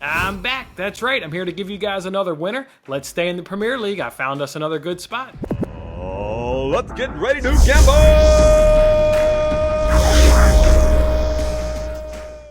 I'm back. That's right. I'm here to give you guys another winner. Let's stay in the Premier League. I found us another good spot. Oh, let's get ready to gamble!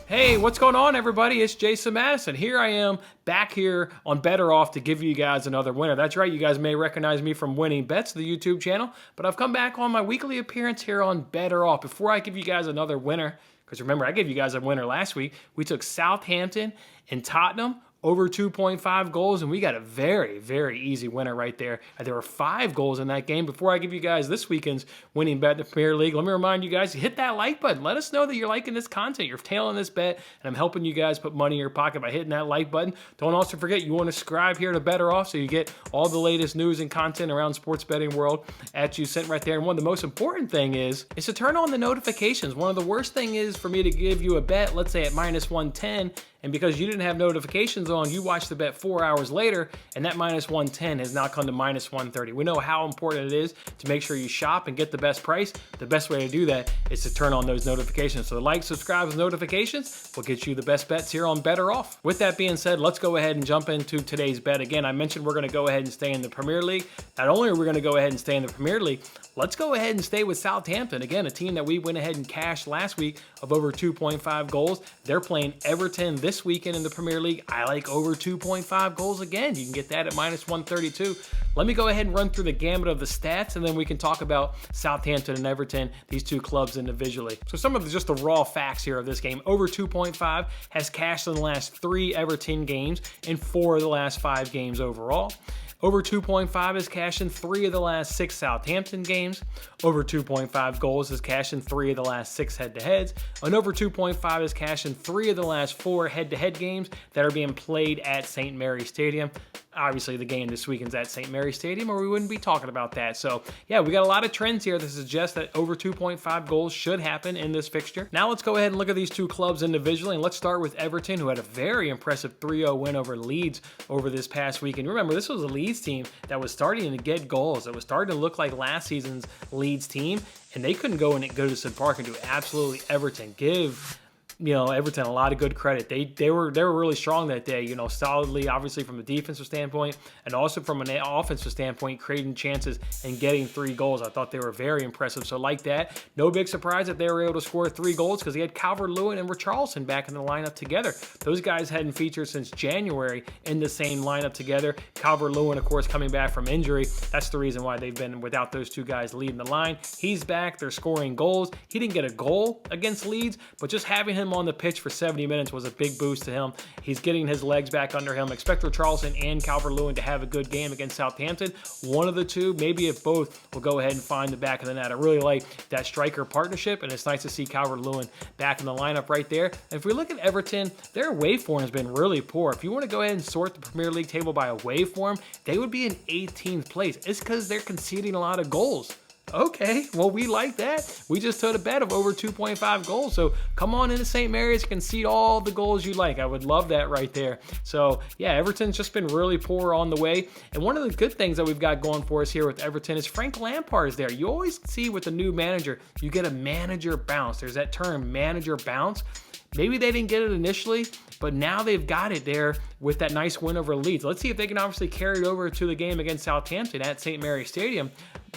Hey, what's going on, everybody? It's Jason Mattis, and here I am back here on BettorOff to give you guys another winner. That's right. You guys may recognize me from Winning Bets, the YouTube channel, but I've come back on my weekly appearance here on BettorOff. Before I give you guys another winner, because remember, I gave you guys a winner last week. We took Southampton and Tottenham over 2.5 goals, and we got a very, very easy winner right there. There were 5 goals in that game. Before I give you guys this weekend's winning bet in the Premier League, let me remind you guys, hit that like button. Let us know that you're liking this content. You're tailing this bet, and I'm helping you guys put money in your pocket by hitting that like button. Don't also forget, you want to subscribe here to BettorOff so you get all the latest news and content around sports betting world at you sent right there. And one of the most important thing is to turn on the notifications. One of the worst thing is for me to give you a bet, let's say at minus 110, and because you didn't have notifications on, you watch the bet 4 hours later, and that minus 110 has now come to minus 130. We know how important it is to make sure you shop and get the best price. The best way to do that is to turn on those notifications. So like, subscribe, and notifications will get you the best bets here on BettorOff. With that being said, let's go ahead and jump into today's bet. Again, I mentioned we're going to go ahead and stay in the Premier League. Not only are we going to go ahead and stay in the Premier League, let's go ahead and stay with Southampton. Again, a team that we went ahead and cashed last week of over 2.5 goals. They're playing Everton this weekend in the Premier League. I like over 2.5 goals again. You can get that at minus 132. Let me go ahead and run through the gamut of the stats, and then we can talk about Southampton and Everton, these two clubs individually. So some of just the raw facts here of this game. Over 2.5 has cashed in the last 3 Everton games and 4 of the last 5 games overall. Over 2.5 is cashed in 3 of the last 6 Southampton games. Over 2.5 goals is cashed in 3 of the last 6 head-to-heads. And over 2.5 is cashed in 3 of the last 4 head-to-head games that are being played at St. Mary's Stadium. Obviously, the game this weekend's at St. Mary's Stadium, or we wouldn't be talking about that. So, yeah, we got a lot of trends here that suggest that over 2.5 goals should happen in this fixture. Now, let's go ahead and look at these two clubs individually, and let's start with Everton, who had a very impressive 3-0 win over Leeds over this past weekend. Remember, this was a Leeds team that was starting to get goals. It was starting to look like last season's Leeds team, and they couldn't go to Goodison Park and do absolutely Everton. Give Everton a lot of good credit. They were really strong that day, solidly, obviously from a defensive standpoint and also from an offensive standpoint, creating chances and getting 3 goals. I thought they were very impressive. So like that, no big surprise that they were able to score 3 goals because he had Calvert-Lewin and Richarlison back in the lineup together. Those guys hadn't featured since January in the same lineup together. Calvert-Lewin, of course, coming back from injury. That's the reason why they've been without those two guys leading the line. He's back. They're scoring goals. He didn't get a goal against Leeds, but just having him on the pitch for 70 minutes was a big boost to him. He's getting his legs back under him. Expect Richarlison and Calvert-Lewin to have a good game against Southampton. One of the two, maybe if both, will go ahead and find the back of the net. I really like that striker partnership, and it's nice to see Calvert-Lewin back in the lineup right there. And if we look at Everton, their away form has been really poor. If you want to go ahead and sort the Premier League table by away form, they would be in 18th place. It's because they're conceding a lot of goals. Okay, well, we like that. We just took a bet of over 2.5 goals. So come on into St. Mary's, concede all the goals you like. I would love that right there. So yeah, Everton's just been really poor on the way. And one of the good things that we've got going for us here with Everton is Frank Lampard is there. You always see with the new manager, you get a manager bounce. There's that term, manager bounce. Maybe they didn't get it initially, but now they've got it there with that nice win over Leeds. Let's see if they can obviously carry it over to the game against Southampton at St. Mary's Stadium.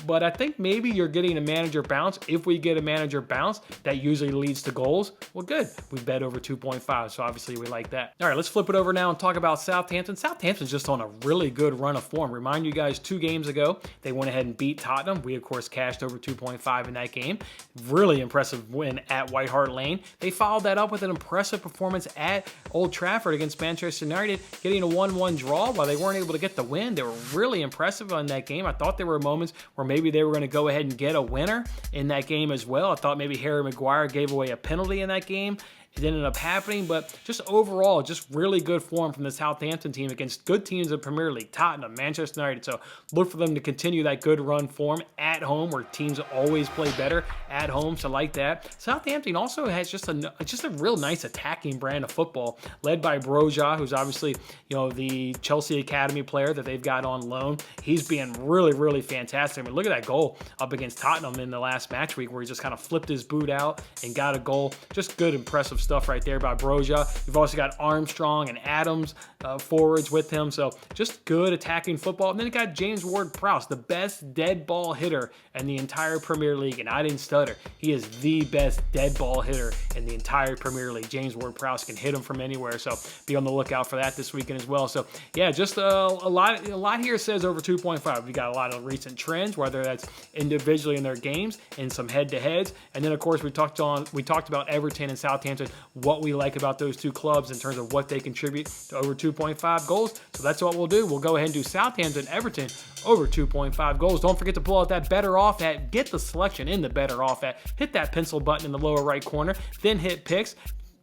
But I think maybe you're getting a manager bounce. If we get a manager bounce, that usually leads to goals. Well, good. We bet over 2.5, so obviously we like that. All right, let's flip it over now and talk about Southampton. Southampton's just on a really good run of form. Remind you guys, 2 games ago, they went ahead and beat Tottenham. We, of course, cashed over 2.5 in that game. Really impressive win at White Hart Lane. They followed that up with an impressive performance at Old Trafford against Manchester United, getting a 1-1 draw. While they weren't able to get the win, they were really impressive on that game. I thought there were moments where maybe they were going to go ahead and get a winner in that game as well. I thought maybe Harry Maguire gave away a penalty in that game. It ended up happening, but just overall, just really good form from the Southampton team against good teams in the Premier League, Tottenham, Manchester United. So look for them to continue that good run form at home, where teams always play better at home. So like that. Southampton also has just a real nice attacking brand of football, led by Broja, who's obviously the Chelsea Academy player that they've got on loan. He's being really, really fantastic. I mean, look at that goal up against Tottenham in the last match week, where he just kind of flipped his boot out and got a goal. Just good, impressive stuff right there by Broja. You've also got Armstrong and Adams forwards with him. So just good attacking football. And then you got James Ward-Prowse, the best dead ball hitter in the entire Premier League. And I didn't stutter. He is the best dead ball hitter in the entire Premier League. James Ward-Prowse can hit him from anywhere. So be on the lookout for that this weekend as well. So yeah, just a lot here says over 2.5. We got a lot of recent trends, whether that's individually in their games and some head-to-heads. And then of course we talked about Everton and Southampton, what we like about those two clubs in terms of what they contribute to over 2.5 goals. So that's what we'll do. We'll go ahead and do Southampton, Everton over 2.5 goals. Don't forget to pull out that BettorOff app. Get the selection in the BettorOff app. Hit that pencil button in the lower right corner, then hit picks.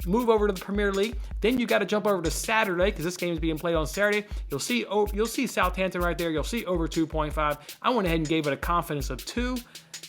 Move over to the Premier League. Then you got to jump over to Saturday because this game is being played on Saturday. You'll see Southampton right there. You'll see over 2.5. I went ahead and gave it a confidence of 2.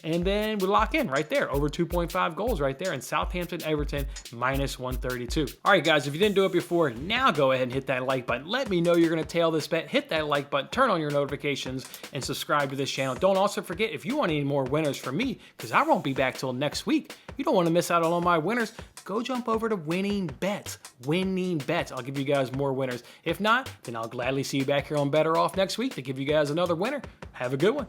And then we lock in right there, over 2.5 goals right there, and Southampton, Everton, minus 132. All right, guys, if you didn't do it before, now go ahead and hit that like button. Let me know you're going to tail this bet. Hit that like button, turn on your notifications, and subscribe to this channel. Don't also forget, if you want any more winners from me, because I won't be back till next week, you don't want to miss out on all my winners, go jump over to Winning Bets. Winning Bets. I'll give you guys more winners. If not, then I'll gladly see you back here on BettorOff next week to give you guys another winner. Have a good one.